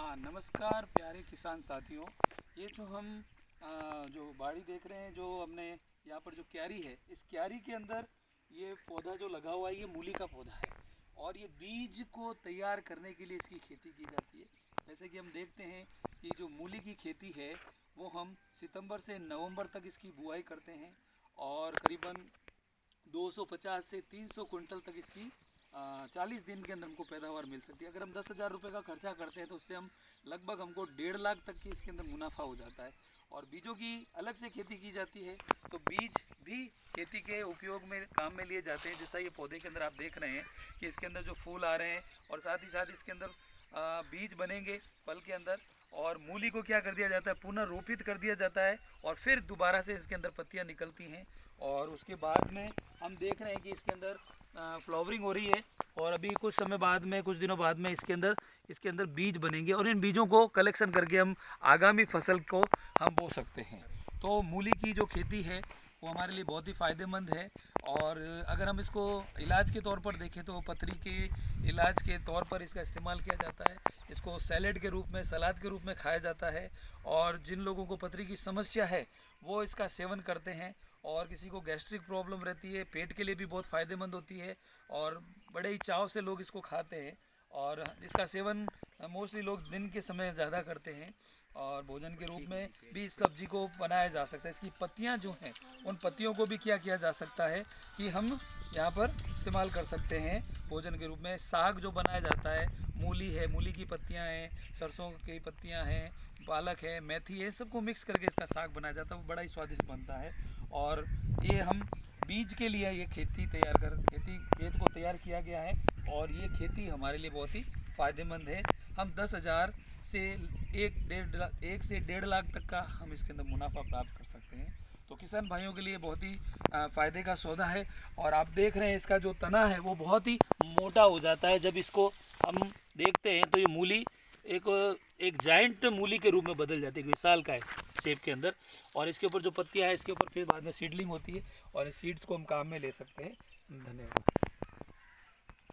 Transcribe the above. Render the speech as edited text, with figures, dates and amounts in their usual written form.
नमस्कार प्यारे किसान साथियों। ये जो हम जो बाड़ी देख रहे हैं, जो हमने यहाँ पर जो क्यारी है, इस क्यारी के अंदर ये पौधा जो लगा हुआ है ये मूली का पौधा है और ये बीज को तैयार करने के लिए इसकी खेती की जाती है। जैसे कि हम देखते हैं कि जो मूली की खेती है वो हम सितंबर से नवंबर तक इसकी बुआई करते हैं और करीबन 250 से 300 कुंटल तक इसकी 40 दिन के अंदर हमको पैदावार मिल सकती है। अगर हम 10,000 रुपये का खर्चा करते हैं तो उससे हम लगभग हमको 1.5 लाख तक की इसके अंदर मुनाफा हो जाता है। और बीजों की अलग से खेती की जाती है, तो बीज भी खेती के उपयोग में काम में लिए जाते हैं। जैसा ये पौधे के अंदर आप देख रहे हैं कि इसके अंदर जो फूल आ रहे हैं और साथ ही साथ इसके अंदर बीज बनेंगे फल के अंदर, और मूली को क्या कर दिया जाता है, पुनर्रोपित कर दिया जाता है और फिर दोबारा से इसके अंदर पत्तियां निकलती हैं। और उसके बाद में हम देख रहे हैं कि इसके अंदर फ्लावरिंग हो रही है और अभी कुछ समय बाद में, कुछ दिनों बाद में इसके अंदर बीज बनेंगे और इन बीजों को कलेक्शन करके हम आगामी फसल को हम बो सकते हैं। तो मूली की जो खेती है वो हमारे लिए बहुत ही फ़ायदेमंद है। और अगर हम इसको इलाज के तौर पर देखें तो पथरी के इलाज के तौर पर इसका इस्तेमाल किया जाता है। इसको सैलेड के रूप में, सलाद के रूप में खाया जाता है और जिन लोगों को पथरी की समस्या है वो इसका सेवन करते हैं। और किसी को गैस्ट्रिक प्रॉब्लम रहती है, पेट के लिए भी बहुत फ़ायदेमंद होती है और बड़े ही चाव से लोग इसको खाते हैं। और इसका सेवन मोस्टली लोग दिन के समय ज़्यादा करते हैं और भोजन के रूप में भी इस सब्जी को बनाया जा सकता है। इसकी पत्तियां जो हैं, उन पत्तियों को भी क्या किया जा सकता है कि हम यहाँ पर इस्तेमाल कर सकते हैं भोजन के रूप में। साग जो बनाया जाता है, मूली है, मूली की पत्तियां हैं, सरसों की पत्तियां हैं, पालक है, मेथी है, सबको मिक्स करके इसका साग बनाया जाता है, वो बड़ा ही स्वादिष्ट बनता है। और ये हम बीज के लिए ये खेत को तैयार किया गया है और ये खेती हमारे लिए बहुत ही फ़ायदेमंद है। हम 10,000 से 1 से 1.5 लाख तक का हम इसके अंदर मुनाफा प्राप्त कर सकते हैं। तो किसान भाइयों के लिए बहुत ही फ़ायदे का सौदा है। और आप देख रहे हैं इसका जो तना है वो बहुत ही मोटा हो जाता है। जब इसको हम देखते हैं तो ये मूली एक जाइंट मूली के रूप में बदल जाती है, विशाल का है शेप के अंदर। और इसके ऊपर जो पत्तियां है, इसके ऊपर फिर बाद में सीडलिंग होती है और इस सीड्स को हम काम में ले सकते हैं। धन्यवाद।